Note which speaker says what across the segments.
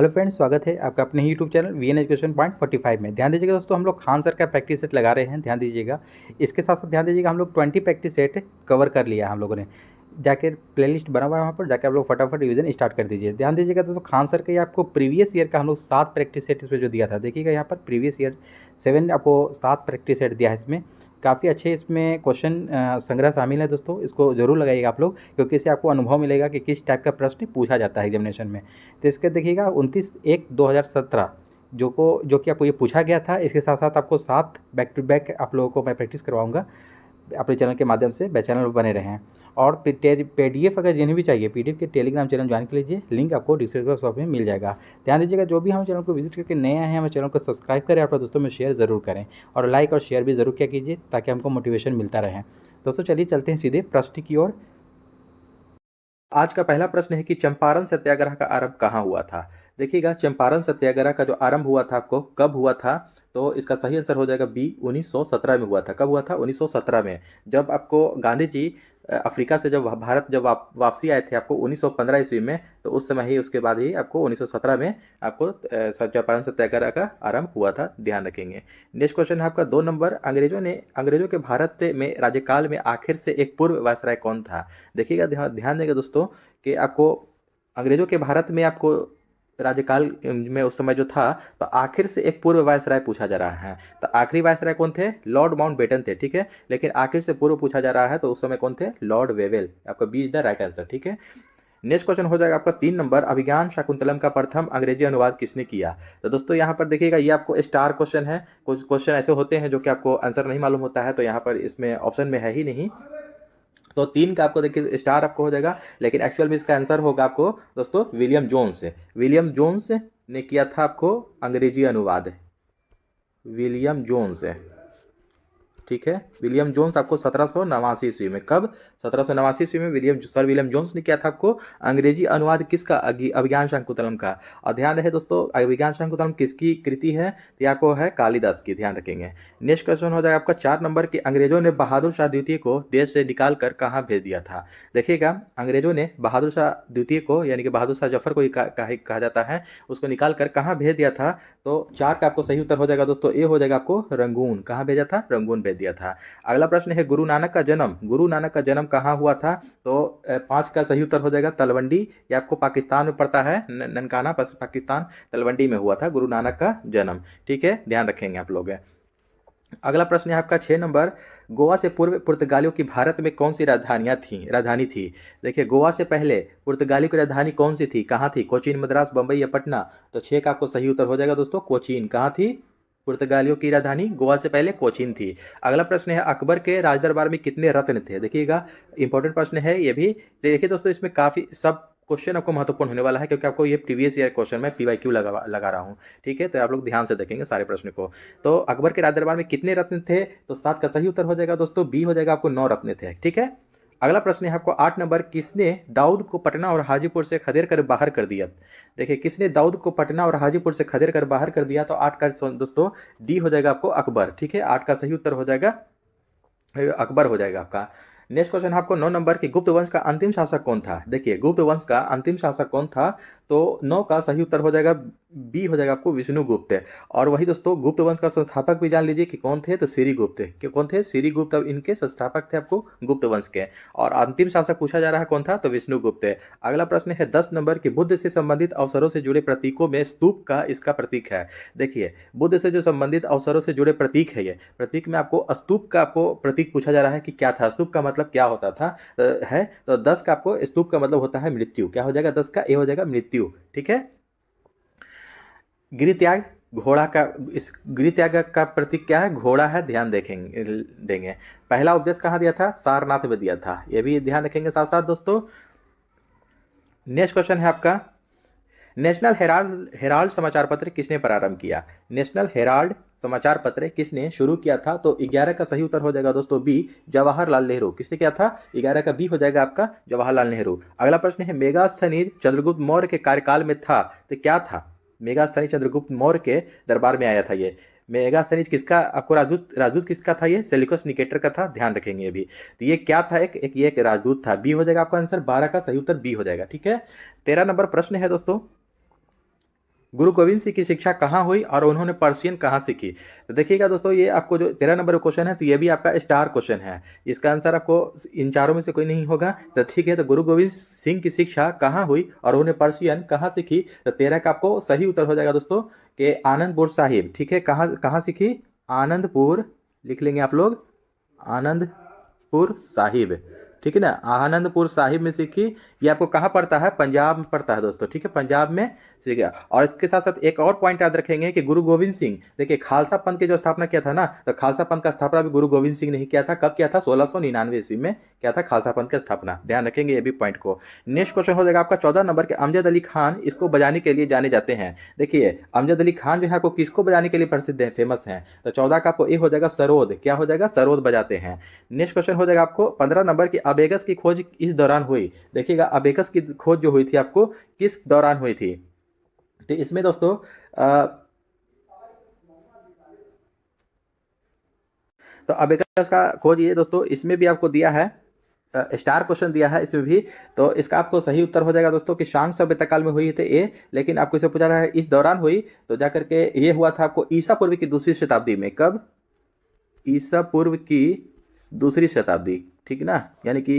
Speaker 1: Hello friends, स्वागत है आपका अपने YouTube channel VN education point 45 में। ध्यान दीजिएगा दोस्तों, हम लोग खान सर का प्रैक्टिस सेट लगा रहे हैं। ध्यान दीजिएगा, इसके साथ साथ ध्यान दीजिएगा, हम लोग 20 प्रैक्टिस सेट कवर कर लिया है हम लोगों ने। जाके प्लेलिस्ट बना हुआ है वहाँ पर, जाके आप लोग फटाफट रिवीजन स्टार्ट कर दीजिए। ध्यान दीजिएगा दोस्तों, खान सर का ये आपको प्रीवियस ईयर का हम लोग 7 प्रैक्टिस सेट इसमें जो दिया था, देखिएगा यहाँ पर प्रीवियस ईयर 7 आपको 7 प्रैक्टिस सेट दिया है इसमें। काफ़ी अच्छे इसमें क्वेश्चन संग्रह शामिल है दोस्तों, इसको जरूर लगाइएगा आप लोग, क्योंकि इससे आपको अनुभव मिलेगा कि किस टाइप का प्रश्न पूछा जाता है एग्जामिनेशन में। तो इसके देखिएगा 29/1/2017 जो कि आपको ये पूछा गया था। इसके साथ साथ आपको 7 बैक टू बैक आप लोगों को मैं प्रैक्टिस करवाऊंगा अपने चैनल के माध्यम से। चैनल पर बने रहें और PDF अगर जिन्हें भी चाहिए PDF के टेलीग्राम चैनल ज्वाइन कर लीजिए, लिंक आपको डिस्क्रिप्शन बॉक्स में मिल जाएगा। ध्यान दीजिएगा, जो भी हमारे चैनल को विजिट करके नए आए हैं, हमारे चैनल को सब्सक्राइब करें, अपने दोस्तों में शेयर ज़रूर करें और लाइक और शेयर भी ज़रूर किया कीजिए, ताकि हमको मोटिवेशन मिलता रहे। दोस्तों चलिए चलते हैं सीधे प्रश्न की ओर। आज का पहला प्रश्न है कि चंपारण सत्याग्रह का आरंभ कहाँ हुआ था। देखिएगा, चंपारण सत्याग्रह का जो आरंभ हुआ था, आपको कब हुआ था, तो इसका सही आंसर हो जाएगा बी, 1917 में हुआ था। कब हुआ था? 1917 में, जब आपको गांधी जी अफ्रीका से जब भारत जब वापसी आए थे आपको 1915 ईस्वी में, तो उस समय ही, उसके बाद ही आपको 1917 में आपको चंपारण सत्याग्रह का आरंभ हुआ था। ध्यान रखेंगे। नेक्स्ट क्वेश्चन है आपका 2 नंबर, अंग्रेजों के भारत में राज्यकाल में आखिर से एक पूर्व वायसराय कौन था। देखिएगा, ध्यान देंगे दोस्तों कि आपको अंग्रेजों के भारत में आपको राज्यकाल में उस समय जो था, तो आखिर से एक पूर्व वायसराय पूछा जा रहा है। तो आखिरी वायसराय कौन थे? लॉर्ड माउंटबेटन थे, ठीक है। लेकिन आखिर से पूर्व पूछा जा रहा है, तो उस समय कौन थे? Lord Wavell. आपका B is the right answer, ठीक है। नेक्स्ट क्वेश्चन हो जाएगा आपका 3 नंबर, अभिज्ञान शाकुंतलम का प्रथम अंग्रेजी अनुवाद किसने किया। तो दोस्तों यहाँ पर देखिएगा, ये आपको स्टार क्वेश्चन है। कुछ क्वेश्चन ऐसे होते हैं जो कि आपको आंसर नहीं मालूम होता है, तो यहाँ पर इसमें ऑप्शन में है ही नहीं, तो 3 का आपको देखिए स्टार आपको हो जाएगा। लेकिन एक्चुअल में इसका आंसर होगा आपको दोस्तों विलियम जोन्स। विलियम जोन्स ने किया था आपको अंग्रेजी अनुवाद। विलियम जोन्स, ठीक है। विलियम जोन्स आपको 1789 ईस्वी में, कब? 1789 ईस्वी में विलियम जोन्स ने किया था आपको अंग्रेजी अनुवाद किसका? अभिज्ञान शाकुंतलम का। और ध्यान रहे दोस्तों, अभिज्ञान शाकुंतलम किसकी कृति है? तो आपको है कालिदास की। ध्यान रखेंगे। नेक्स्ट क्वेश्चन हो जाएगा आपका 4 नंबर की, अंग्रेजों ने बहादुर शाह द्वितीय को देश से निकाल कर कहाँ भेज दिया था। देखिएगा, अंग्रेजों ने बहादुर शाह द्वितीय को, यानी कि बहादुर शाह जफर को कहा जाता है, उसको निकाल कर कहाँ भेज दिया था। तो 4 का आपको सही उत्तर हो जाएगा दोस्तों, ए हो जाएगा आपको रंगून। कहाँ भेजा था? रंगून भेज दिया था। अगला प्रश्न है गुरु नानक का जन्म कहाँ हुआ था। तो 5 का सही उत्तर हो जाएगा तलवंडी। ये आपको पाकिस्तान में पड़ता है, ननकाना पाकिस्तान, तलवंडी में हुआ था गुरु नानक का जन्म, ठीक है। ध्यान रखेंगे आप लोग। अगला प्रश्न है आपका 6 नंबर, गोवा से पूर्व पुर्तगालियों की भारत में कौन सी राजधानी थी। देखिए, गोवा से पहले पुर्तगालियों की राजधानी कौन सी थी, कहाँ थी? कोचीन, मद्रास, बंबई या पटना। तो 6 का आपको सही उत्तर हो जाएगा दोस्तों कोचीन। कहाँ थी पुर्तगालियों की राजधानी? गोवा से पहले कोचीन थी। अगला प्रश्न है अकबर के राजदरबार में कितने रत्न थे। देखिएगा, इंपॉर्टेंट प्रश्न है ये भी। देखिए दोस्तों, इसमें काफी सब क्वेश्चन आपको महत्वपूर्ण होने वाला है, क्योंकि आपको ये प्रीवियस ईयर क्वेश्चन में PYQ लगा रहा हूँ, ठीक है। तो आप लोग ध्यान से देखेंगे सारे प्रश्न को। तो अकबर के राजदरबार में कितने रत्न थे, तो 7 का सही उत्तर हो जाएगा दोस्तों, बी हो जाएगा आपको 9 रत्न थे, ठीक है। अगला प्रश्न है आपको 8 नंबर, किसने दाऊद को पटना और हाजीपुर से खदेड़ कर बाहर कर दिया। देखिए, किसने दाऊद को पटना और हाजीपुर से खदेड़ कर बाहर कर दिया। तो 8 का दोस्तों डी हो जाएगा आपको अकबर, ठीक है। 8 का सही उत्तर हो जाएगा अकबर हो जाएगा आपका। नेक्स्ट क्वेश्चन है आपको 9 नंबर की, गुप्त वंश का अंतिम शासक कौन था। देखिए, गुप्त वंश का अंतिम शासक कौन था, तो 9 का सही उत्तर हो जाएगा बी हो जाएगा आपको विष्णुगुप्त। और वही दोस्तों गुप्त वंश का संस्थापक भी जान लीजिए कि कौन थे, तो श्रीगुप्त। कौन थे? श्रीगुप्त। अब इनके संस्थापक थे आपको गुप्त वंश के। और अंतिम शासक पूछा जा रहा है कौन था, तो विष्णुगुप्त। अगला प्रश्न है 10 नंबर की, बुद्ध से संबंधित अवसरों से जुड़े प्रतीकों में स्तूप का इसका प्रतीक है। देखिए, बुद्ध से जो संबंधित अवसरों से जुड़े प्रतीक है, ये प्रतीक में आपको स्तूप का आपको प्रतीक पूछा जा रहा है कि क्या था, स्तूप का मतलब क्या होता था है। तो 10 का आपको स्तूप का मतलब होता है मृत्यु। क्या हो जाएगा? 10 का ए हो जाएगा मृत्यु, ठीक है। गिरित्याग, घोड़ा का, इस गिरित्याग का प्रतीक क्या है? घोड़ा है। ध्यान देंगे। पहला उपदेश कहाँ दिया था? सारनाथ में दिया था, ये भी ध्यान रखेंगे साथ साथ दोस्तों। नेक्स्ट क्वेश्चन है आपका, नेशनल हेराल्ड समाचार पत्र किसने प्रारंभ किया। नेशनल हेराल्ड समाचार पत्र किसने शुरू किया था। तो 11 का सही उत्तर हो जाएगा दोस्तों बी, जवाहरलाल नेहरू। किसने किया था? 11 का बी हो जाएगा आपका जवाहरलाल नेहरू। अगला प्रश्न है, मेगास्थनीज चंद्रगुप्त मौर्य के कार्यकाल में था, तो क्या था? मेगास्थनीज चंद्रगुप्त मौर्य के दरबार में आया था ये। मेगास्थनीज किसका आपको राजदूत किसका था? ये सेल्यूकस निकेटर का था। ध्यान रखेंगे अभी। तो ये क्या था? ये एक राजदूत था। बी हो जाएगा आपका आंसर। 12 का सही उत्तर बी हो जाएगा, ठीक है। 13 नंबर प्रश्न है दोस्तों, गुरु गोविंद सिंह की शिक्षा कहाँ हुई और उन्होंने पर्शियन कहाँ सीखी? तो देखिएगा दोस्तों, ये आपको जो 13 नंबर क्वेश्चन है, तो ये भी आपका स्टार क्वेश्चन है। इसका आंसर आपको इन चारों में से कोई नहीं होगा। तो ठीक है, तो गुरु गोविंद सिंह की शिक्षा कहाँ हुई और उन्होंने पर्शियन कहाँ सीखी? तो 13 का आपको सही उत्तर हो जाएगा दोस्तों कि आनंदपुर साहिब। ठीक है, कहाँ कहाँ सीखी? आनंदपुर, लिख लेंगे आप लोग, आनंदपुर साहिब। ठीक है ना, आनंदपुर साहिब में सीखी। ये आपको कहाँ पड़ता है? पंजाब में पड़ता है दोस्तों। ठीक है, पंजाब में सीखा। और इसके साथ साथ एक और पॉइंट याद रखेंगे कि गुरु गोविंद सिंह, देखिए खालसा पंथ की जो स्थापना किया था ना, तो खालसा पंथ का स्थापना भी गुरु गोविंद सिंह ने ही किया था। कब किया था? 1699 ईस्वी में क्या था? खालसा पंथ की स्थापना। ध्यान रखेंगे ये भी पॉइंट को। नेक्स्ट क्वेश्चन हो जाएगा आपका 14 नंबर के, अमजद अली खान इसको बजाने के लिए जाने जाते हैं। देखिए अमजद अली खान जो है आपको किसको बजाने के लिए प्रसिद्ध है, फेमस है? तो 14 का आपको ए हो जाएगा सरोद। क्या हो जाएगा? सरोद बजाते हैं। नेक्स्ट क्वेश्चन हो जाएगा आपको 15 नंबर की, अबेगस की खोज इस दौरान हुई। देखिएगा अबेगस की खोज जो हुई थी आपको किस दौरान हुई थी? तो इसमें दोस्तों तो अबेगस का खोज ये दोस्तों इसमें भी आपको दिया है, स्टार क्वेश्चन दिया है इसमें भी। तो इसका आपको सही उत्तर हो जाएगा दोस्तों कि शांग सभ्यता काल में हुई थी ए, लेकिन आपको इसे पूछा रहा है इस दौरान हुई, तो जाकर के ये हुआ था आपको ईसा पूर्व की दूसरी शताब्दी में। कब? ईसा पूर्व की दूसरी शताब्दी। ठीक ना, यानी कि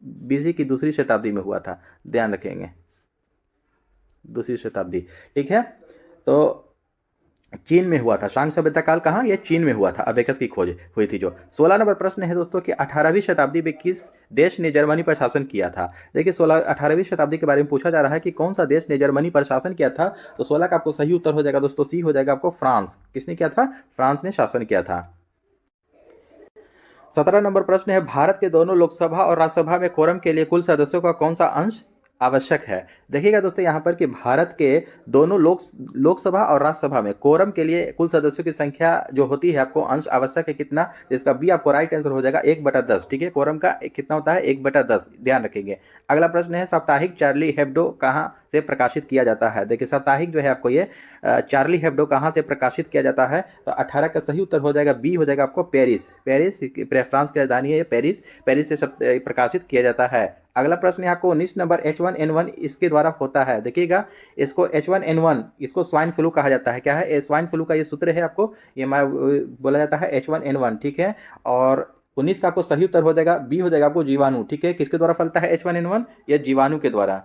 Speaker 1: बीसी की दूसरी शताब्दी में हुआ था। ध्यान रखेंगे, दूसरी शताब्दी। ठीक है, तो चीन में हुआ था। शांग सभ्यता काल कहाँ? ये चीन में हुआ था। अबेकस की खोज हुई थी जो। 16 नंबर प्रश्न है दोस्तों कि 18वीं शताब्दी में किस देश ने जर्मनी पर शासन किया था? देखिए 18वीं शताब्दी के बारे में पूछा जा रहा है कि कौन सा देश ने जर्मनी पर शासन किया था। तो 16 का आपको सही उत्तर हो जाएगा दोस्तों, सी हो जाएगा आपको फ्रांस। किसने किया था? फ्रांस ने शासन किया था। 17 नंबर प्रश्न है, भारत के दोनों लोकसभा और राज्यसभा में कोरम के लिए कुल सदस्यों का कौन सा अंश आवश्यक है? देखिएगा दोस्तों यहाँ पर कि भारत के दोनों लोकसभा और राज्यसभा में कोरम के लिए कुल सदस्यों की संख्या जो होती है आपको अंश आवश्यक है कितना? इसका बी आपको राइट आंसर हो जाएगा 1/10। ठीक है, कोरम का कितना होता है? 1/10। ध्यान रखेंगे। अगला प्रश्न है, साप्ताहिक चार्ली हेब्डो कहाँ से प्रकाशित किया जाता है? देखिए साप्ताहिक जो है आपको ये चार्ली हेब्डो कहाँ से प्रकाशित किया जाता है? तो 18 का सही उत्तर हो जाएगा बी, हो जाएगा आपको पेरिस। पेरिस फ्रांस की राजधानी है पेरिस, पेरिस से प्रकाशित किया जाता है। अगला प्रश्न है आपको 19 नंबर, H1N1 इसके द्वारा होता है। देखिएगा इसको H1N1 इसको स्वाइन फ्लू कहा जाता है। क्या है? स्वाइन फ्लू का ये सूत्र है आपको, ये बोला जाता है H1N1। ठीक है, और 19 का आपको सही उत्तर हो जाएगा बी, हो जाएगा आपको जीवाणु। ठीक है, किसके द्वारा फैलता है H1N1? ये जीवाणु के द्वारा,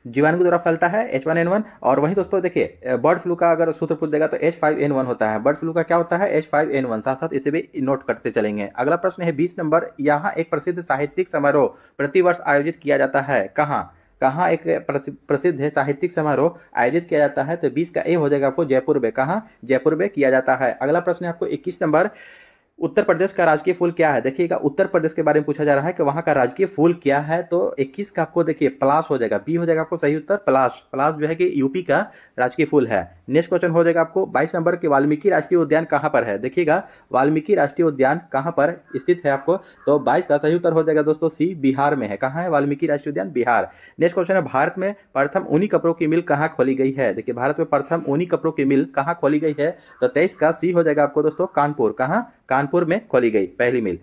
Speaker 1: जीवाणु के द्वारा फैलता है H1N1। और वहीं दोस्तों देखिए बर्ड फ्लू का अगर सूत्र पूछ देगा तो H5N1 होता है। बर्ड फ्लू का क्या होता है? H5N1। साथ साथ इसे भी नोट करते चलेंगे। अगला प्रश्न है 20 नंबर, यहाँ एक प्रसिद्ध साहित्यिक समारोह प्रतिवर्ष आयोजित किया जाता है। कहाँ? कहाँ एक प्रसिद्ध है साहित्यिक समारोह आयोजित किया जाता है? तो 20 का ए हो जाएगा आपको जयपुर में। कहाँ? जयपुर में किया जाता है। अगला प्रश्न है आपको 21 नंबर, उत्तर प्रदेश का राजकीय फूल क्या है? देखिएगा उत्तर प्रदेश के बारे में पूछा जा रहा है कि वहां का राजकीय फूल क्या है। तो 21 का आपको देखिए पलाश हो जाएगा, बी हो जाएगा आपको सही उत्तर पलाश। पलाश जो है कि यूपी का राजकीय फूल है। नेक्स्ट क्वेश्चन हो जाएगा आपको 22 नंबर के, वाल्मीकि राष्ट्रीय उद्यान कहां पर है? देखिएगा वाल्मीकि राष्ट्रीय उद्यान कहां पर स्थित है आपको? तो 22 का सही उत्तर हो जाएगा दोस्तों सी, बिहार में है। कहां है वाल्मीकि राष्ट्रीय उद्यान? बिहार। नेक्स्ट क्वेश्चन है, भारत में प्रथम ऊनी कपड़ों की मिल कहां खोली गई है? देखिए भारत में प्रथम ऊनी कपड़ों की मिल कहां खोली गई है? तो 23 का सी हो जाएगा आपको दोस्तों कानपुर। कहां? कानपुर में खोली गई पहली मिल।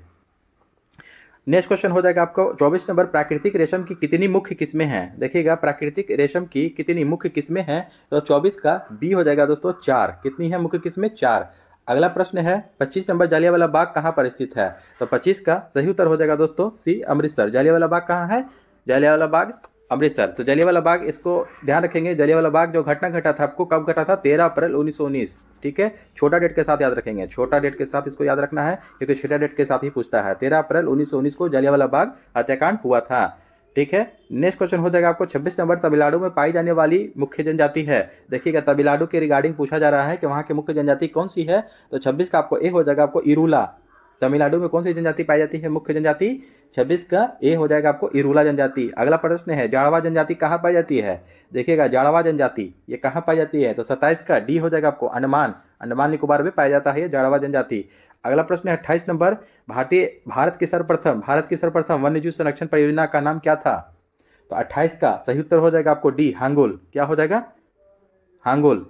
Speaker 1: नेक्स्ट क्वेश्चन हो जाएगा आपको 24 नंबर, प्राकृतिक रेशम की कितनी मुख्य किस्में हैं? देखिएगा प्राकृतिक रेशम की कितनी मुख्य किस्में हैं? तो 24 का बी हो जाएगा दोस्तों 4। कितनी है मुख्य किस्में? 4। अगला प्रश्न है 25 नंबर, जालियांवाला बाग कहां पर स्थित है? तो 25 का सही उत्तर हो जाएगा दोस्तों सी, अमृतसर। जालियांवाला बाग कहां है? जालियांवाला बाग अमृतसर। तो जलियांवाला बाग, इसको ध्यान रखेंगे, जलियांवाला बाग जो घटना घटा था आपको कब घटा था? 13 अप्रैल 1919। ठीक है, छोटा डेट के साथ याद रखेंगे, छोटा डेट के साथ इसको याद रखना है क्योंकि छोटा डेट के साथ ही पूछता है। 13 अप्रैल 1919 को जलियांवाला बाग हत्याकांड हुआ था। ठीक है, नेक्स्ट क्वेश्चन हो जाएगा आपको 26 नंबर, तमिलनाडु में पाई जाने वाली मुख्य जनजाति है। देखिएगा तमिलनाडु के रिगार्डिंग पूछा जा रहा है कि वहाँ की मुख्य जनजाति कौन सी है? तो 26 का आपको ए हो जाएगा आपको इरूला। तमिलनाडु में कौन सी जनजाति पाई जाती है मुख्य जनजाति? 26 का ए हो जाएगा आपको इरूला जनजाति। अगला प्रश्न है, जाड़वा जनजाति कहाँ पाई जाती है? देखिएगा जाड़वा जनजाति ये कहाँ पाई जाती है? तो 27 का डी हो जाएगा आपको अंडमान, अंडमान निकोबार में पाया जाता है ये जाड़वा जनजाति। अगला प्रश्न है 28 नंबर, भारत की सर्वप्रथम वन्यजीव संरक्षण परियोजना का नाम क्या था? तो 28 का सही उत्तर हो जाएगा आपको डी, हांगुल। क्या हो जाएगा? हांगुल।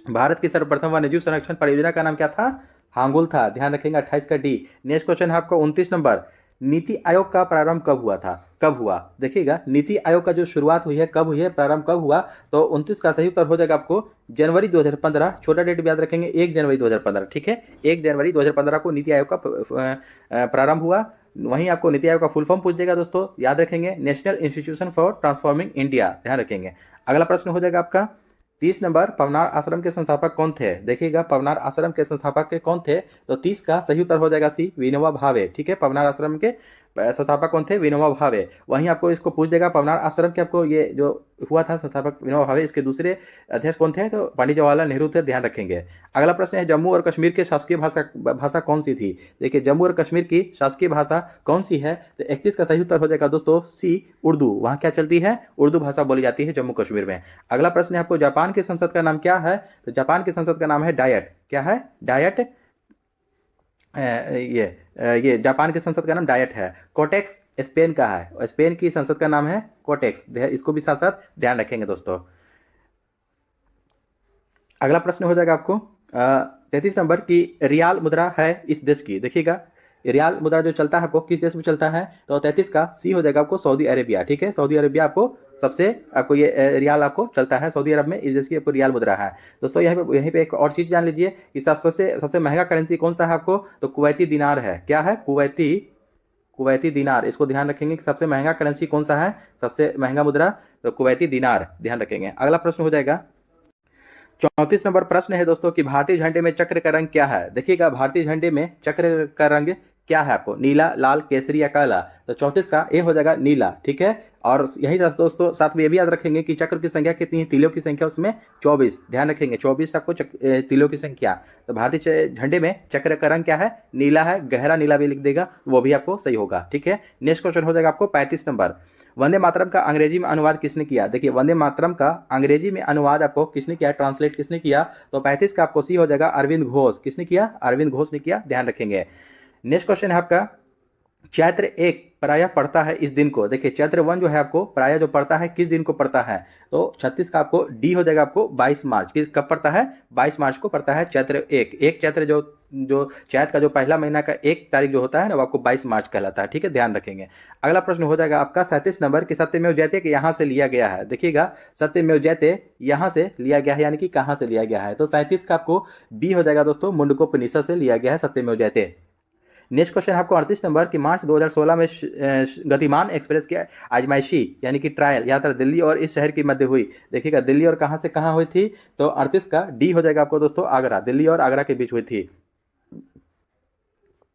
Speaker 1: भारत की सर्वप्रथम वन्यजीव संरक्षण परियोजना का नाम क्या था? हांगुल था। ध्यान रखेंगे 28 का डी। नेक्स्ट क्वेश्चन है आपको 29 नंबर, नीति आयोग का प्रारंभ कब हुआ था, कब हुआ? देखिएगा नीति आयोग का जो शुरुआत हुई है कब हुई है, प्रारंभ कब हुआ? तो 29 का सही उत्तर हो जाएगा आपको जनवरी 2015। छोटा डेट भी याद रखेंगे, 1 जनवरी 2015। ठीक है, 1 जनवरी 2015 को नीति आयोग का प्रारंभ हुआ। वहीं आपको नीति आयोग का फुल फॉर्म पूछ देगा दोस्तों, याद रखेंगे national institution for transforming India, ध्यान रखेंगे। अगला प्रश्न हो जाएगा आपका 30 नंबर, पवनार आश्रम के संस्थापक कौन थे? देखिएगा पवनार आश्रम के संस्थापक के कौन थे? तो 30 का सही उत्तर हो जाएगा सी, विनोबा भावे। ठीक है, पवनार आश्रम के संस्थापक कौन थे? विनोबा भावे। वहीं आपको इसको पूछ देगा पवनार आश्रम के आपको ये जो हुआ था संस्थापक विनोबा भावे, इसके दूसरे अध्यक्ष कौन थे? तो पंडित जवाहरलाल नेहरू थे, ध्यान रखेंगे। अगला प्रश्न है जम्मू और कश्मीर की शासकीय भाषा कौन सी थी? देखिए जम्मू और कश्मीर की शासकीय भाषा कौन सी है? तो 31 का सही उत्तर हो जाएगा दोस्तों सी, उर्दू। वहाँ क्या चलती है? उर्दू भाषा बोली जाती है जम्मू कश्मीर में। अगला प्रश्न है आपको जापान की संसद का नाम क्या है? तो जापान की संसद का नाम है डायट। क्या है? डायट। ये जापान की संसद का नाम डायट है। कोटेक्स स्पेन का है, स्पेन की संसद का नाम है कोटेक्स। इसको भी साथ साथ ध्यान रखेंगे दोस्तों। अगला प्रश्न हो जाएगा आपको 33 नंबर की रियाल मुद्रा है इस देश की। देखिएगा रियाल मुद्रा जो चलता है आपको किस देश में चलता है? तो 33 का सी हो जाएगा आपको सऊदी अरेबिया। ठीक है, सऊदी अरेबिया आपको सबसे आपको ये रियाल आपको चलता है सऊदी अरब में, इस देश की आपको रियाल मुद्रा है दोस्तों। यहीं पे एक और चीज़ जान लीजिए कि सबसे महंगा करेंसी कौन सा है आपको? तो कुवैती दिनार है। क्या है? कुवैती दिनार। इसको ध्यान रखेंगे कि सबसे महंगा करेंसी कौन सा है, सबसे महंगा मुद्रा? तो कुवैती दिनार, ध्यान रखेंगे। अगला प्रश्न हो जाएगा 34 नंबर प्रश्न है दोस्तों कि भारतीय झंडे में चक्र का रंग क्या है? देखिएगा भारतीय झंडे में चक्र का रंग क्या है आपको? नीला, लाल, केसरी या काला? तो 34 का ए हो जाएगा नीला। ठीक है, और यही दोस्तों साथ में ये भी याद रखेंगे कि चक्र की संख्या कितनी है? तिलों की संख्या उसमें 24, ध्यान रखेंगे 24 आपको तिलों की संख्या। तो भारतीय झंडे में चक्र का रंग क्या है? नीला है, गहरा नीला भी लिख देगा, वो भी आपको सही होगा। ठीक है, नेक्स्ट क्वेश्चन हो जाएगा आपको 35 नंबर, वंदे मातरम का अंग्रेजी में अनुवाद किसने किया? देखिए वंदे मातरम का अंग्रेजी में अनुवाद आपको किसने किया, ट्रांसलेट किसने किया? तो 35 का आपको सी हो जाएगा अरविंद घोष। किसने किया? अरविंद घोष ने किया, ध्यान रखेंगे। नेक्स्ट क्वेश्चन है आपका चैत्र 1 प्रायः पड़ता है इस दिन को। देखिए चैत्र 1 जो है आपको प्रायः जो पड़ता है किस दिन को पड़ता है? तो 36 का आपको डी हो जाएगा आपको 22 मार्च। किस कब पड़ता है? 22 मार्च को पड़ता है चैत्र 1। एक चैत्र जो चैत का जो पहला महीना का 1 तारीख जो होता है ना वो आपको 22 मार्च कहलाता है। ठीक है, ध्यान रखेंगे। अगला प्रश्न हो जाएगा आपका 37 नंबर कि सत्यमेव जयते के यहाँ से लिया गया है। देखिएगा सत्यमेव जयते यहाँ से लिया गया है, यानी कि कहाँ से लिया गया है? तो 37 का आपको बी हो जाएगा दोस्तों मुंडकोपनिषद से लिया गया है सत्यमेव जयते। नेक्स्ट क्वेश्चन आपको 38 नंबर कि मार्च 2016 में गतिमान एक्सप्रेस की आजमाइशी यानी कि ट्रायल यात्रा दिल्ली और इस शहर के मध्य हुई। देखिएगा दिल्ली और कहाँ से कहाँ हुई थी? तो 38 का डी हो जाएगा आपको दोस्तों आगरा, दिल्ली और आगरा के बीच हुई थी।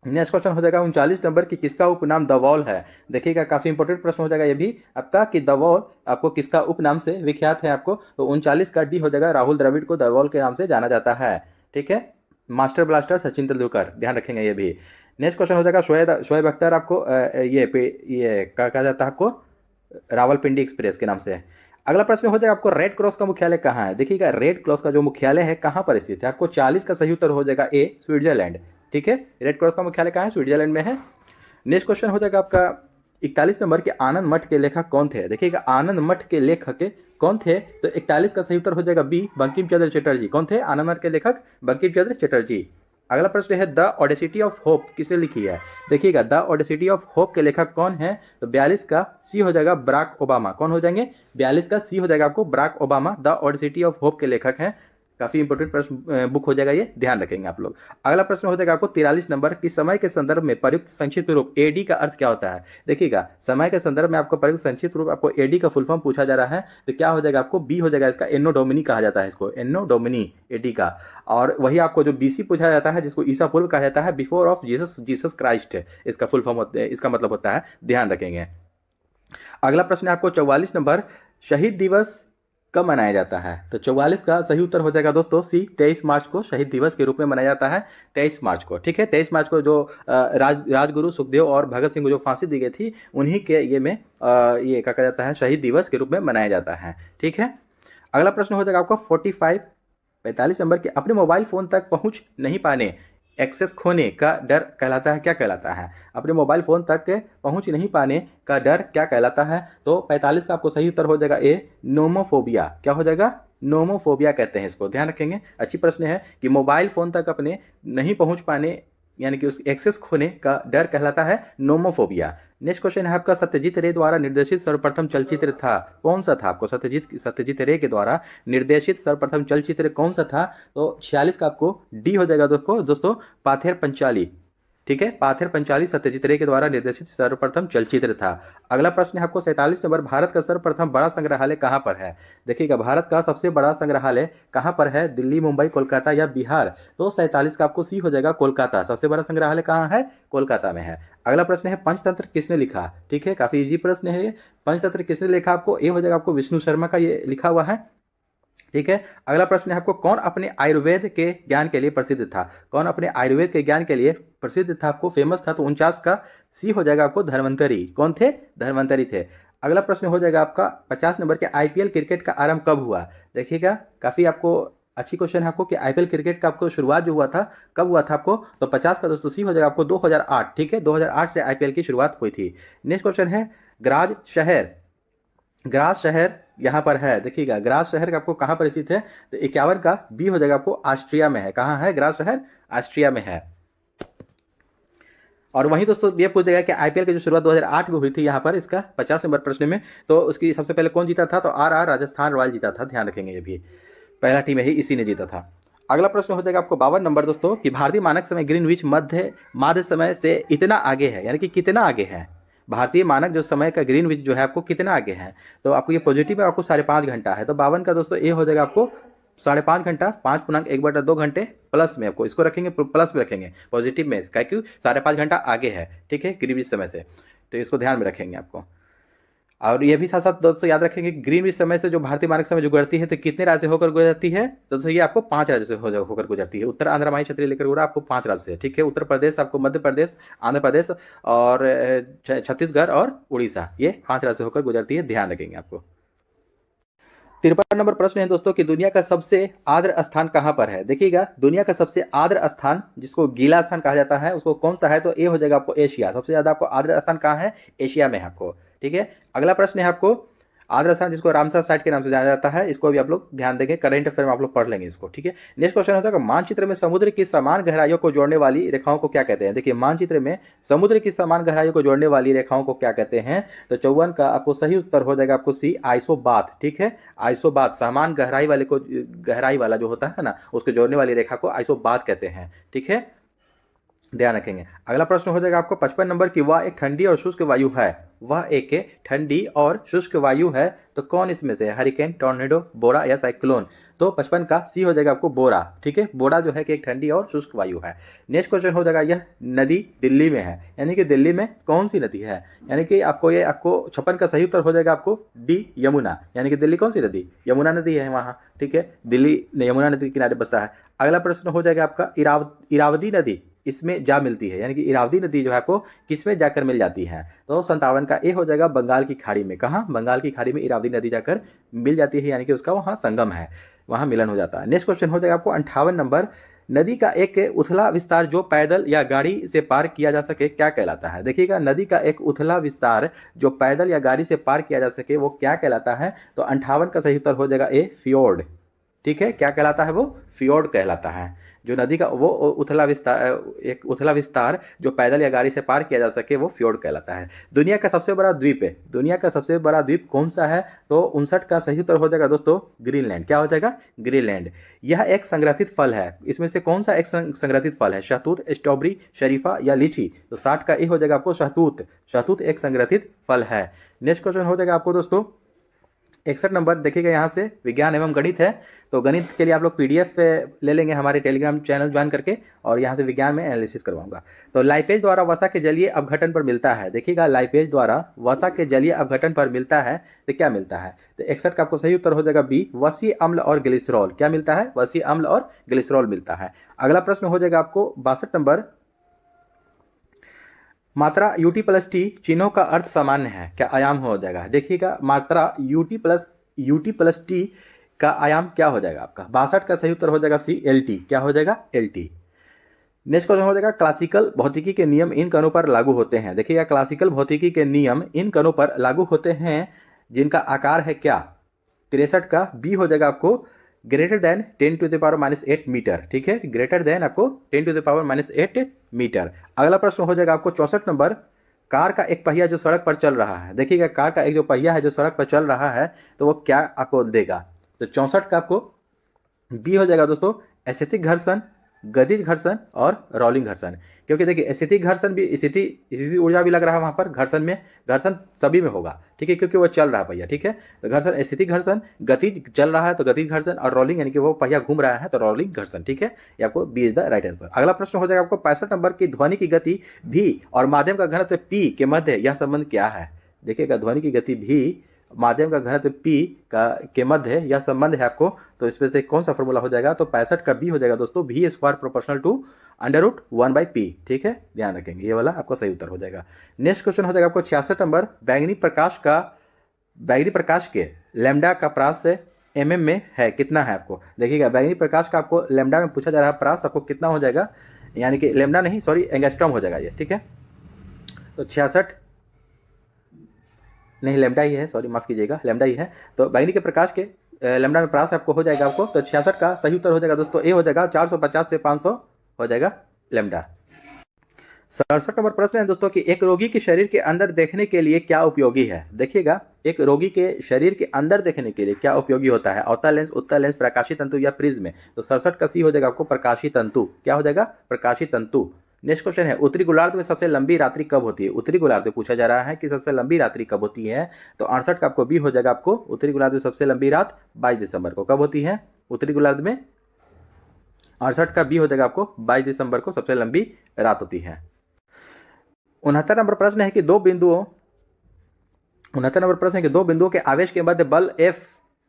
Speaker 1: नेक्स्ट क्वेश्चन हो जाएगा 39 नंबर कि किसका उपनाम द वॉल है। देखिएगा काफी इंपॉर्टेंट प्रश्न हो जाएगा ये भी आपका कि द वॉल आपको किसका उपनाम से विख्यात है आपको? तो 39 का डी हो जाएगा राहुल द्रविड़ को द वॉल के नाम से जाना जाता है। ठीक है, मास्टर ब्लास्टर सचिन तेंदुलकर, ध्यान रखेंगे ये भी। नेक्स्ट क्वेश्चन हो जाएगा शोएब अख्तर आपको ये क्या कहा जाता है आपको? रावलपिंडी एक्सप्रेस के नाम से। अगला प्रश्न हो जाएगा आपको रेड क्रॉस का मुख्यालय कहाँ है? देखिएगा रेड क्रॉस का जो मुख्यालय है कहाँ पर स्थित है? आपको 40 का सही उत्तर हो जाएगा ए, स्विट्जरलैंड। ठीक है, रेड क्रॉस का मुख्यालय कहाँ है? स्विट्जरलैंड में है। नेक्स्ट क्वेश्चन हो जाएगा आपका 41 नंबर के आनंद मठ के लेखक कौन थे? देखिएगा आनंद मठ के लेखक कौन थे? तो 41 का सही उत्तर हो जाएगा बी, बंकिम चंद्र चटर्जी। कौन थे आनंद मठ के लेखक? बंकिम चंद्र चटर्जी। अगला प्रश्न है द ऑडेसिटी ऑफ होप किसने लिखी है? देखिएगा द ऑडेसिटी ऑफ होप के लेखक कौन है? तो 42 का सी हो जाएगा बराक ओबामा। कौन हो जाएंगे? 42 का सी हो जाएगा आपको Barack Obama the Audacity of Hope के लेखक हैं। काफी इंपोर्टेंट प्रश्न बुक हो जाएगा ये, ध्यान रखेंगे आप लोग। अगला प्रश्न हो जाएगा आपको 43 नंबर कि समय के संदर्भ में प्रयुक्त संक्षिप्त रूप एडी का अर्थ क्या होता है? देखिएगा समय के संदर्भ में आपको प्रयुक्त संक्षिप्त रूप आपको एडी का फुल फॉर्म पूछा जा रहा है, तो क्या हो जाएगा आपको? बी हो जाएगा, इसका एनो डोमिनी कहा जाता है, इसको एनो डोमिनी एडी का। और वही आपको जो बीसी पूछा जाता है जिसको ईसा पूर्व कहा जाता है, बिफोर ऑफ जीसस क्राइस्ट, इसका फुल फॉर्म इसका मतलब होता है, ध्यान रखेंगे। अगला प्रश्न है आपको 44 नंबर शहीद दिवस कब मनाया जाता है? तो 44 का सही उत्तर हो जाएगा दोस्तों सी, 23 मार्च को शहीद दिवस के रूप में मनाया जाता है, 23 मार्च को। ठीक है, 23 मार्च को जो राजगुरु सुखदेव और भगत सिंह को जो फांसी दी गई थी उन्हीं के ये में ये क्या कहा जाता है? शहीद दिवस के रूप में मनाया जाता है। ठीक है, अगला प्रश्न हो जाएगा आपको 45 नंबर के अपने मोबाइल फोन तक पहुंच नहीं पाने एक्सेस खोने का डर कहलाता है, क्या कहलाता है? अपने मोबाइल फोन तक पहुंच नहीं पाने का डर क्या कहलाता है? तो 45 का आपको सही उत्तर हो जाएगा ए, नोमोफोबिया। क्या हो जाएगा? नोमोफोबिया कहते हैं इसको, ध्यान रखेंगे। अच्छी प्रश्न है कि मोबाइल फोन तक अपने नहीं पहुंच पाने यानी कि उस एक्सेस खोने का डर कहलाता है नोमोफोबिया। नेक्स्ट क्वेश्चन है आपका, सत्यजीत रे द्वारा निर्देशित सर्वप्रथम चलचित्र था, कौन सा था? आपको सत्यजीत रे के द्वारा निर्देशित सर्वप्रथम चलचित्र कौन सा था? तो 46 का आपको डी हो जाएगा दोस्तों पाथेर पंचाली। ठीक है, पाथेर पंचाली सत्यजीत रे के द्वारा निर्देशित सर्वप्रथम चलचित्र था। अगला प्रश्न है आपको 47 नंबर, भारत का सर्वप्रथम बड़ा संग्रहालय कहाँ पर है? देखिएगा, भारत का सबसे बड़ा संग्रहालय कहाँ पर है? दिल्ली, मुंबई, कोलकाता या बिहार? तो 47 का आपको सी हो जाएगा कोलकाता। सबसे बड़ा संग्रहालय कहाँ है? कोलकाता में है। अगला प्रश्न है, पंचतंत्र किसने लिखा? ठीक है, काफी इजी प्रश्न है ये। पंचतंत्र किसने लिखा? आपको ए हो जाएगा आपको विष्णु शर्मा का ये लिखा हुआ है। ठीक है, अगला प्रश्न है आपको, कौन अपने आयुर्वेद के ज्ञान के लिए प्रसिद्ध था? कौन अपने आयुर्वेद के ज्ञान के लिए प्रसिद्ध था, आपको फेमस था? तो 49 का सी हो जाएगा आपको धन्वंतरी। कौन थे? धन्वंतरी थे। अगला प्रश्न हो जाएगा आपका 50 नंबर के, आईपीएल क्रिकेट का आरंभ कब हुआ? देखिएगा, काफी आपको अच्छी क्वेश्चन है आपको कि आईपीएल क्रिकेट का आपको शुरुआत जो हुआ था कब हुआ था आपको? तो 50 का दोस्तों सी हो जाएगा आपको 2008। ठीक है, 2008 से आईपीएल की शुरुआत हुई थी। नेक्स्ट क्वेश्चन है, ग्राज शहर यहाँ पर है। देखिएगा, ग्राज शहर का आपको कहाँ पर स्थित है? तो 51 का बी हो जाएगा आपको ऑस्ट्रिया में है। कहाँ है ग्राज शहर? ऑस्ट्रिया में है। और वहीं दोस्तों ये पूछ देगा कि आईपीएल की जो शुरुआत 2008 में हुई थी यहाँ पर, इसका 50 नंबर प्रश्न में, तो उसकी सबसे पहले कौन जीता था? तो आरआर राजस्थान रॉयल जीता था। ध्यान रखेंगे, ये भी पहला टीम ही इसी ने जीता था। अगला प्रश्न हो जाएगा आपको 52 नंबर दोस्तों, कि भारतीय मानक समय ग्रीनविच माध्य समय से इतना आगे है, यानी कि कितना आगे है? भारतीय मानक जो समय का ग्रीनविच जो है आपको कितना आगे है? तो आपको ये पॉजिटिव है, आपको 5.5 घंटा है। तो 52 का दोस्तों ए हो जाएगा आपको 5.5 घंटा, 5.1/2 घंटे प्लस में, आपको इसको रखेंगे प्लस में रखेंगे पॉजिटिव में, क्योंकि 5.5 घंटा आगे है। ठीक है, ग्रीनविच समय से, तो इसको ध्यान में रखेंगे आपको। और ये भी साथ साथ दोस्तों याद रखेंगे, ग्रीनविच समय से जो भारतीय मानक समय जो गुजरती है, तो कितने राज्य से होकर गुजरती है? दोस्तों ये आपको 5 राज्य से होकर गुजरती है। उत्तर आंध्र माही क्षेत्रीय लेकर गुजरा आपको 5 राज्य से। ठीक है, उत्तर प्रदेश, आपको मध्य प्रदेश, आंध्र प्रदेश और छत्तीसगढ़ और उड़ीसा, ये 5 राज्य से होकर गुजरती है। ध्यान रखेंगे आपको। 53 नंबर प्रश्न है दोस्तों, कि दुनिया का सबसे आर्द्र स्थान कहाँ पर है? देखिएगा, दुनिया का सबसे आर्द्र स्थान, जिसको गीला स्थान कहा जाता है, उसको कौन सा है? तो ए हो जाएगा आपको एशिया। सबसे ज्यादा आपको आर्द्र स्थान कहाँ है? एशिया में है आपको। ठीक है, अगला प्रश्न है आपको, आर्द्र स्थान जिसको रामसर साइट के नाम से जाना जाता है, इसको भी आप लोग ध्यान देंगे, करंट अफेयर में आप लोग पढ़ लेंगे इसको। ठीक है, नेक्स्ट क्वेश्चन होता है, मानचित्र में समुद्र की समान गहराइयों को जोड़ने वाली रेखाओं को क्या कहते हैं? देखिए, मानचित्र में समुद्र की समान गहराइयों को जोड़ने वाली रेखाओं को क्या कहते हैं? तो 54 का आपको सही उत्तर हो जाएगा आपको सी, आइसोबाथ। ठीक है, आइसोबाथ, समान गहराई वाले को, गहराई वाला जो होता है ना, उसको जोड़ने वाली रेखा को आइसोबाथ कहते हैं। ठीक है, ध्यान रखेंगे। अगला प्रश्न हो जाएगा आपको 55 नंबर की, वह एक ठंडी और शुष्क वायु है। वह एक ठंडी और शुष्क वायु है, तो कौन इसमें से? हरिकेन, टॉर्नेडो, बोरा या साइक्लोन? तो 55 का सी हो जाएगा आपको बोरा। ठीक है, बोरा जो है कि एक ठंडी और शुष्क वायु है। नेक्स्ट क्वेश्चन हो जाएगा, यह नदी दिल्ली में है, यानी कि दिल्ली में कौन सी नदी है? यानी कि आपको 56 का सही उत्तर हो जाएगा आपको डी, यमुना। यानी कि दिल्ली कौन सी नदी? यमुना नदी है वहाँ। ठीक है, दिल्ली यमुना नदी के किनारे बसा है। अगला प्रश्न हो जाएगा आपका, इरावदी नदी इसमें जा मिलती है, यानी कि इरावदी नदी जो है आपको किसमें जाकर मिल जाती है? तो 57 का ए हो जाएगा बंगाल की खाड़ी में। कहाँ? बंगाल की खाड़ी में इरावदी नदी जाकर मिल जाती है, यानी कि उसका वहाँ संगम है, वहाँ मिलन हो जाता है। नेक्स्ट क्वेश्चन हो जाएगा आपको 58 नंबर, नदी का एक उथला विस्तार जो पैदल या गाड़ी से पार किया जा सके क्या कहलाता है? देखिएगा, नदी का एक उथला विस्तार जो पैदल या गाड़ी से पार किया जा सके वो क्या कहलाता है? तो 58 का सही उत्तर हो जाएगा ए, फियोर्ड। ठीक है, क्या कहलाता है? वो फियोर्ड कहलाता है। जो नदी का वो उथला विस्तार, एक उथला विस्तार जो पैदल या गाड़ी से पार किया जा सके वो फ्योर्ड कहलाता है। दुनिया का सबसे बड़ा द्वीप है, दुनिया का सबसे बड़ा द्वीप कौन सा है? तो 59 का सही उत्तर हो जाएगा दोस्तों ग्रीनलैंड। क्या हो जाएगा? ग्रीनलैंड। यह एक संग्रहित फल है, इसमें से कौन सा एक संग्रहित फल है? शहतूत, स्ट्रॉबेरी, शरीफा या लीची? तो 60 का ए हो जाएगा आपको शहतूत। शहतूत एक संग्रहित फल है। नेक्स्ट क्वेश्चन हो जाएगा आपको दोस्तों 61 नंबर, देखिएगा यहाँ से विज्ञान एवं गणित है, तो गणित के लिए आप लोग पीडीएफ ले लेंगे हमारे टेलीग्राम चैनल ज्वाइन करके, और यहाँ से विज्ञान में एनालिसिस करवाऊंगा। तो लाइपेज द्वारा वसा के जलीय अपघटन पर मिलता है। देखिएगा, लाइपेज द्वारा वसा के जलीय अपघटन पर मिलता है, तो क्या मिलता है? तो 61 का आपको सही उत्तर हो जाएगा बी, वसीय अम्ल और ग्लिसरॉल। क्या मिलता है? वसीय अम्ल और ग्लिसरॉल मिलता है। अगला प्रश्न हो जाएगा आपको 62 नंबर, मात्रा यूटी प्लस टी चिन्हों का अर्थ सामान्य है, क्या आयाम हो जाएगा? देखिएगा, मात्रा यूटी प्लस टी का आयाम क्या हो जाएगा आपका? 62 का सही उत्तर हो जाएगा सी, एल टी। क्या हो जाएगा? L T. नेक्स्ट क्वेश्चन हो जाएगा, क्लासिकल भौतिकी के नियम इन कणों पर लागू होते हैं। देखिएगा, क्लासिकल भौतिकी के नियम इन कणों पर लागू होते हैं जिनका आकार है क्या? 63 का बी हो जाएगा आपको ग्रेटर देन 10⁻⁻8 मीटर। ठीक है, ग्रेटर देन आपको 10⁻⁻8 मीटर। अगला प्रश्न हो जाएगा आपको 64 नंबर, कार का एक पहिया जो सड़क पर चल रहा है। देखिएगा कार का एक जो पहिया है जो सड़क पर चल रहा है तो वो क्या आपको देगा। तो 64 का आपको बी हो जाएगा दोस्तों स्थैतिक घर्षण, गतिज घर्षण और रोलिंग घर्षण। क्योंकि देखिए स्थैतिक घर्षण भी स्थिति ऊर्जा भी लग रहा है वहाँ पर, घर्षण में घर्षण सभी में होगा, ठीक है, क्योंकि वो चल रहा है पहिया, ठीक है। तो घर्षण स्थैतिक घर्षण, गतिज चल रहा है तो गतिज घर्षण, और रोलिंग यानी कि वो पहिया घूम रहा है तो रोलिंग घर्षण, ठीक है। ये आपको B is the right answer. अगला प्रश्न हो जाएगा आपको 65 नंबर की ध्वनि की गति भी और माध्यम का घनत्व पी के मध्य यह संबंध क्या है। देखिएगा ध्वनि की गति भी, माध्यम का घनत्व P के मध्य यह संबंध है आपको, तो इसमें से कौन सा फॉर्मूला हो जाएगा। तो 65 का बी हो जाएगा दोस्तों V square proportional to √1/P, ठीक है, ध्यान रखेंगे, ये वाला आपका सही उत्तर हो जाएगा। नेक्स्ट क्वेश्चन हो जाएगा आपको 66 नंबर, बैगनी प्रकाश के लैम्डा का प्रास mm में है कितना है आपको। देखिएगा बैगनी प्रकाश का आपको लैम्डा में पूछा जा रहा है, प्रास आपको कितना हो जाएगा, यानी कि लैम्डा नहीं सॉरी एंगस्ट्रॉम हो जाएगा ये, ठीक है। तो 66 नहीं लैम्डा ही है, सॉरी माफ़ कीजिएगा, लैम्डा ही है। तो बैगनी के प्रकाश के लैम्डा में प्रास आपको हो जाएगा आपको, तो 66 का सही उत्तर हो जाएगा दोस्तों ए हो जाएगा, 450 से 500 हो जाएगा लैम्डा। 67 नंबर प्रश्न है दोस्तों कि एक रोगी के शरीर के अंदर देखने के लिए क्या उपयोगी है। देखिएगा एक रोगी के शरीर के अंदर देखने के लिए क्या उपयोगी होता है, अवतल लेंस, उत्तल लेंस, प्रकाशी तंतु या प्रिज्म। तो 67 का सी हो जाएगा आपको प्रकाशी तंतु, क्या हो जाएगा प्रकाशी तंतु। नेक्स्ट क्वेश्चन है उत्तरी गोलार्ध में सबसे लंबी रात्रि कब होती है। उत्तरी गोलार्ध में पूछा जा रहा है कि सबसे लंबी रात्रि कब होती है। तो 68 का आपको बी हो जाएगा आपको, उत्तरी गोलार्ध में सबसे लंबी रात 22 दिसंबर को कब होती है उत्तरी गोलार्ध में। 68 का बी हो जाएगा आपको 22 दिसंबर को सबसे लंबी रात होती है। 69 नंबर प्रश्न है कि दो बिंदुओं के आवेश के मध्य बल F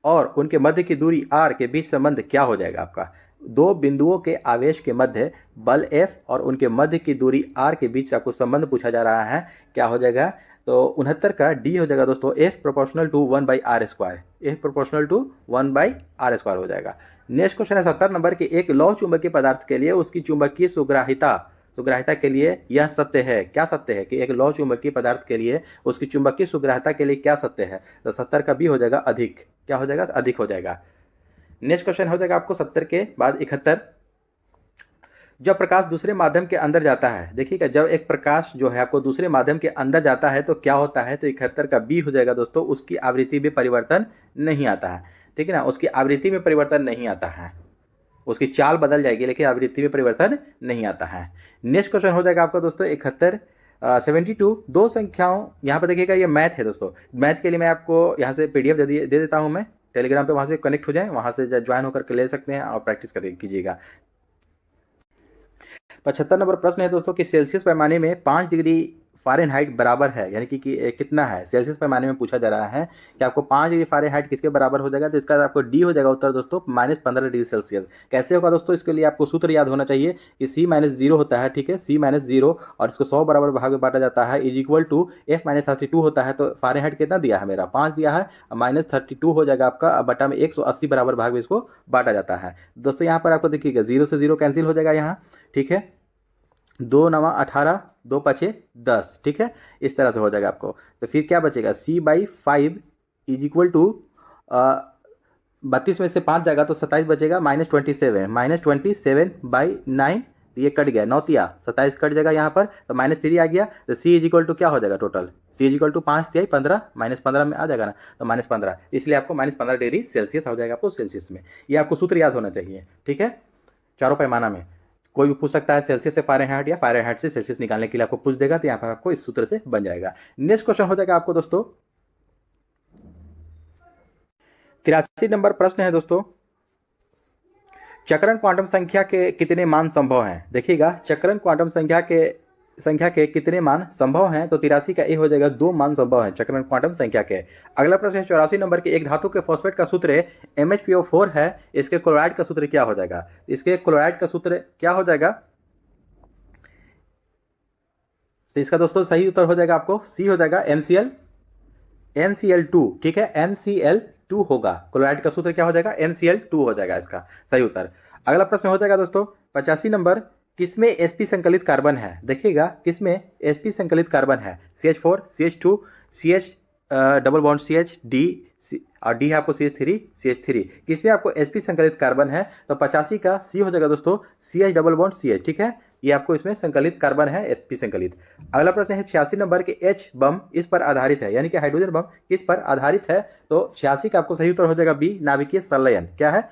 Speaker 1: और उनके मध्य की दूरी r के बीच संबंध क्या हो जाएगा आपका। दो बिंदुओं के आवेश के मध्य बल F और उनके मध्य की दूरी r के बीच आपको संबंध पूछा जा रहा है, क्या हो जाएगा। तो 69 का डी हो जाएगा दोस्तों F proportional to 1/r², F proportional to 1/r² हो जाएगा। नेक्स्ट क्वेश्चन है 70 नंबर के एक लौह चुंबकीय पदार्थ के लिए उसकी चुंबकीय सुग्राह्यता के लिए यह सत्य है, क्या सत्य है कि एक लौह चुंबकीय पदार्थ के लिए उसकी चुंबकीय सुग्राह्यता के लिए क्या सत्य है। तो 70 का बी हो जाएगा अधिक, क्या हो जाएगा अधिक हो जाएगा। नेक्स्ट क्वेश्चन हो जाएगा आपको 70 के बाद 71, जब प्रकाश दूसरे माध्यम के अंदर जाता है। देखिएगा जब एक प्रकाश जो है आपको दूसरे माध्यम के अंदर जाता है तो क्या होता है। तो 71 का बी हो जाएगा दोस्तों, उसकी आवृत्ति में परिवर्तन नहीं आता है, ठीक है ना, उसकी आवृत्ति में परिवर्तन नहीं आता है, उसकी चाल बदल जाएगी लेकिन आवृत्ति में परिवर्तन नहीं आता है। नेक्स्ट क्वेश्चन हो जाएगा आपका दोस्तों 72 दो संख्याओं, यहाँ पर देखिएगा ये मैथ है दोस्तों, मैथ के लिए मैं आपको यहाँ से PDF दे देता हूँ मैं टेलीग्राम पे, वहाँ से कनेक्ट हो जाए, वहाँ से ज्वाइन होकर के ले सकते हैं और प्रैक्टिस कीजिएगा। 75 नंबर प्रश्न है दोस्तों कि सेल्सियस पैमाने में 5 डिग्री फ़ारेनहाइट बराबर है, यानी कि कितना है सेल्सियस पैमाने में पूछा जा रहा है कि आपको 5 डिग्री फ़ारेनहाइट किसके बराबर हो जाएगा। तो इसका आपको डी हो जाएगा उत्तर दोस्तों -15 डिग्री सेल्सियस। कैसे होगा दोस्तों, इसके लिए आपको सूत्र याद होना चाहिए कि C-0 होता है, ठीक है, C-0 और इसको 100 बराबर भाग में बांटा जाता है = F-32 होता है। तो फ़ारेनहाइट कितना दिया है मेरा 5 दिया है, -32 हो जाएगा आपका बटा में 180 बराबर भाग में इसको बांटा जाता है दोस्तों। यहाँ पर आपको देखिएगा 0 से 0 कैंसिल हो जाएगा यहाँ, ठीक है, 2 9 18 2 5 10, ठीक है, इस तरह से हो जाएगा आपको। तो फिर क्या बचेगा C/5 = 32 में से 5 जाएगा तो 27 बचेगा, -27/9 ये कट गया, 9 तिया 27 कट जाएगा यहाँ पर, तो -3 आ गया। तो C = क्या हो जाएगा टोटल, C = 5 तिया 15, -15 में आ जाएगा ना, तो -15, इसलिए आपको -15 डिग्री सेल्सियस हो जाएगा आपको सेल्सियस में। ये आपको सूत्र याद होना चाहिए, ठीक है। चारों पैमाना में कोई भी पूछ सकता है सेल्सियस से फ़ारेनहाइट या फ़ारेनहाइट से सेल्सियस निकालने के लिए आपको पूछ देगा, तो यहाँ पर आपको इस सूत्र से बन जाएगा। नेक्स्ट क्वेश्चन हो जाएगा आपको दोस्तों 83 नंबर प्रश्न है दोस्तों, चक्रण क्वांटम संख्या के कितने मान संभव हैं। देखिएगा चक्रण क्वांटम संख्या के कितने मान संभव हैं। तो 83 का ए हो जाएगा 2 मान संभव हैं चक्रण क्वांटम संख्या के। अगला प्रश्न है 84 नंबर के एक धातु के फॉस्फेट का सूत्र MHPO4 है, इसके क्लोराइड का सूत्र क्या हो जाएगा। इसके क्लोराइड का सूत्र क्या हो जाएगा। तो इसका दोस्तों सही उत्तर हो जाएगा आपको सी हो जाएगा NCl2, ठीक है, NCl2 होगा। क्लोराइड का सूत्र क्या हो जाएगा NCl2 हो जाएगा इसका सही उत्तर। अगला प्रश्न हो जाएगा दोस्तों 85 नंबर, किसमें sp संकलित कार्बन है। देखिएगा किसमें sp संकलित कार्बन है, CH4 CH2 CH double bond CH D और D है आपको CH3 किसमें आपको sp संकलित कार्बन है। तो 85 का C हो जाएगा दोस्तों CH डबल बॉन्ड CH, ठीक है, ये आपको इसमें संकलित कार्बन है, sp संकलित। अगला प्रश्न है 86 नंबर के H बम इस पर आधारित है, यानी कि हाइड्रोजन बम किस पर आधारित है? तो 86 का आपको सही उत्तर हो जाएगा बी, नाभिकीय संलयन। क्या है?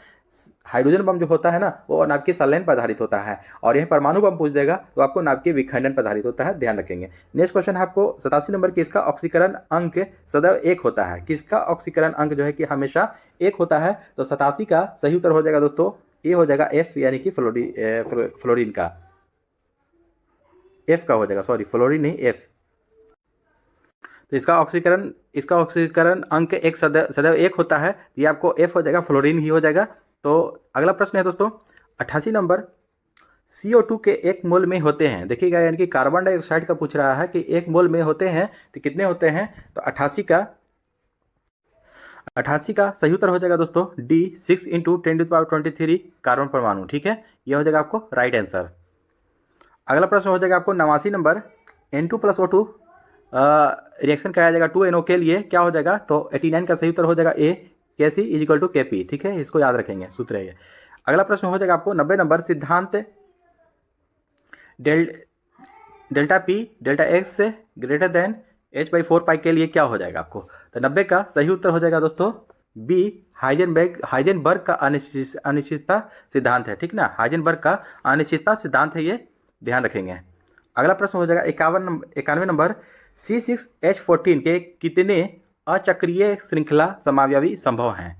Speaker 1: हाइड्रोजन बम जो होता है ना वो नाभिकीय संलयन पर आधारित होता है, और यह परमाणु बम पूछ देगा तो आपको नाभिकीय विखंडन पर आधारित होता है, ध्यान रखेंगे। नेक्स्ट क्वेश्चन है आपको 87 नंबर की, इसका ऑक्सीकरण अंक सदैव 1 होता है। किसका ऑक्सीकरण अंक जो है कि हमेशा 1 होता है? तो 87 का सही उत्तर हो जाएगा दोस्तों, ये हो जाएगा F, यानी कि फ्लोरीन का, F का हो जाएगा, सॉरी फ्लोरीन नहीं F। तो इसका ऑक्सीकरण अंक एक सदैव 1 होता है, ये आपको F हो जाएगा, फ्लोरीन ही हो जाएगा। तो अगला प्रश्न है दोस्तों 88 नंबर, CO2 के 1 मोल में होते हैं, देखिएगा यानी कि कार्बन डाइऑक्साइड का पूछ रहा है कि 1 मोल में होते हैं तो कितने होते हैं? तो 88 का सही उत्तर हो जाएगा दोस्तों D, 6 × 10⁻23 कार्बन परमाणु, ठीक है, यह हो जाएगा आपको राइट आंसर। अगला प्रश्न हो जाएगा आपको 89 नंबर, N2 + O2 रिएक्शन कराया जाएगा 2NO के लिए, क्या हो जाएगा? तो 89 का सही उत्तर हो जाएगा A, Kc = Kp, ठीक है, इसको याद रखेंगे, सूत्र है ये। अगला प्रश्न हो जाएगा आपको 90 नंबर, सिद्धांत डेल्टा P डेल्टा X से ग्रेटर देन H/4 के लिए क्या हो जाएगा आपको? तो 90 का सही उत्तर हो जाएगा दोस्तों B, हाइजेनबर्ग का अनिश्चितता सिद्धांत है, ठीक ना, हाइजेनबर्ग का अनिश्चितता सिद्धांत है, ये ध्यान रखेंगे। अगला प्रश्न हो जाएगा 91 नंबर, C6H14 के कितने अचक्रीय श्रृंखला समावयवी संभव हैं?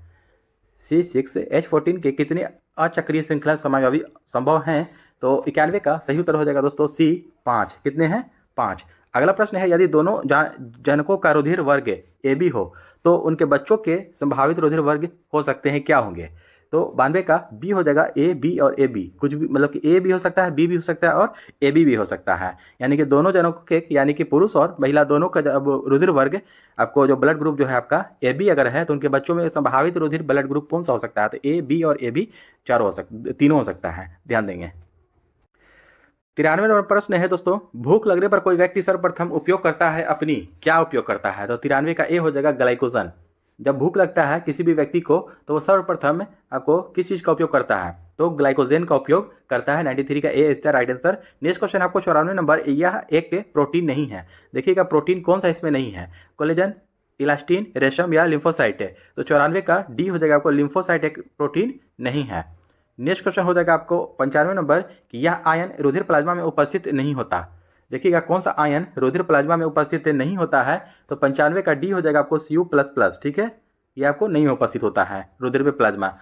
Speaker 1: C6H14 के कितने अचक्रीय श्रृंखला समावयवी संभव हैं? तो 91 का सही उत्तर हो जाएगा दोस्तों C, 5। कितने हैं? 5। अगला प्रश्न है, यदि दोनों जनकों का रुधिर वर्ग AB हो तो उनके बच्चों के संभावित रुधिर वर्ग हो सकते हैं, क्या होंगे? तो 92 का B हो जाएगा, A, B और AB, कुछ भी मतलब कि A भी हो सकता है, B भी हो सकता है और AB भी हो सकता है, यानी कि दोनों जनकों के, यानी कि पुरुष और महिला दोनों का जब रुधिर वर्ग आपको जो ब्लड ग्रुप जो है आपका AB अगर है तो उनके बच्चों में संभावित रुधिर ब्लड ग्रुप कौन सा हो सकता है? तो A, B और AB तीनों हो सकता है, ध्यान देंगे। 93 नंबर प्रश्न है दोस्तों, भूख लगने पर कोई व्यक्ति सर्वप्रथम उपयोग करता है अपनी, क्या उपयोग करता है? तो 93 का A हो जाएगा, ग्लाइकोजन। जब भूख लगता है किसी भी व्यक्ति को तो वो सर्वप्रथम आपको किस चीज़ का उपयोग करता है? तो ग्लाइकोजेन का उपयोग करता है। 93 का A is the right answer. Next question आपको 94 नंबर, यह एक प्रोटीन नहीं है, देखिएगा प्रोटीन कौन सा इसमें नहीं है? कोलेजन, इलास्टिन, रेशम या लिम्फोसाइट है? तो 94 का D हो जाएगा आपको, लिम्फोसाइट एक प्रोटीन नहीं है। नेक्स्ट क्वेश्चन हो जाएगा आपको 95 नंबर, कि यह आयन रुधिर प्लाज्मा में उपस्थित नहीं होता, देखिएगा कौन सा आयन रुधिर प्लाज्मा में उपस्थित नहीं होता है? तो 95 का D हो जाएगा आपको Cu++, ठीक है, ये आपको नहीं उपस्थित होता है रुधिर में प्लाज्मा।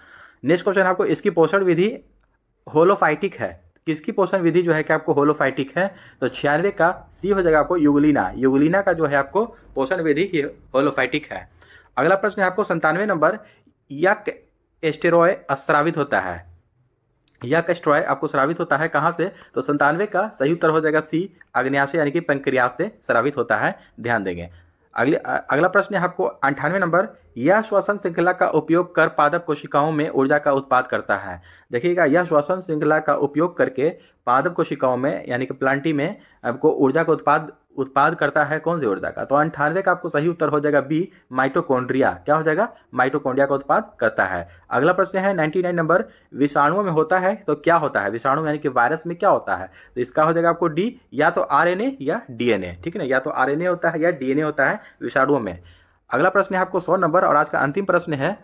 Speaker 1: नेक्स्ट क्वेश्चन आपको, इसकी पोषण विधि होलोफाइटिक है, किसकी पोषण विधि जो है कि आपको होलोफाइटिक है? तो 96 का C हो जाएगा आपको, यूग्लिना का जो है आपको पोषण विधि होलोफाइटिक है। अगला प्रश्न है आपको 97 नंबर, यक एस्टेरॉय स्रावित होता है, यक एस्टेरॉय आपको स्रावित होता है कहाँ से? तो 97 का सही उत्तर हो जाएगा C, आग्नेयाशय यानी कि पैंक्रियास से स्रावित होता है, ध्यान देंगे। अगला प्रश्न है आपको 98 नंबर, यह श्वसन श्रृंखला का उपयोग कर पादप कोशिकाओं में ऊर्जा का उत्पाद करता है, देखिएगा यह श्वसन श्रृंखला का उपयोग करके पादप कोशिकाओं में यानी कि प्लांटी में आपको ऊर्जा का उत्पाद करता है, कौन सी ऊर्जा का? तो 98 का आपको सही उत्तर हो जाएगा B, माइटोकॉन्ड्रिया, क्या हो जाएगा? माइटोकॉन्ड्रिया का उत्पाद करता है। अगला प्रश्न है 99 नंबर, विषाणुओं में होता है तो क्या होता है? विषाणु यानी कि वायरस में क्या होता है? तो इसका हो जाएगा आपको D, या तो RNA या DNA, ठीक है ना, या तो RNA होता है या DNA होता है विषाणुओं में। अगला प्रश्न है आपको 100 नंबर, और आज का अंतिम प्रश्न है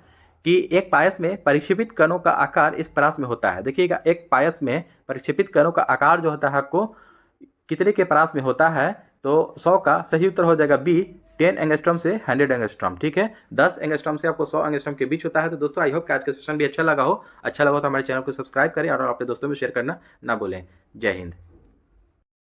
Speaker 1: कि एक पायस में परिक्षेपित कणों का आकार इस परास में होता है, देखिएगा एक पायस में परिक्षेपित कणों का आकार जो होता है आपको कितने के परास में होता है? तो 100 का सही उत्तर हो जाएगा B, 10 एंगस्ट्रॉम से 100 एंगस्ट्रॉम, ठीक है, 10 एंगस्ट्रॉम से आपको 100 एंगस्ट्रॉम के बीच होता है। तो दोस्तों आई होप कि आज का सेशन भी अच्छा लगा हो तो हमारे चैनल को सब्सक्राइब करें और अपने दोस्तों में शेयर करना ना भूलें। जय हिंद।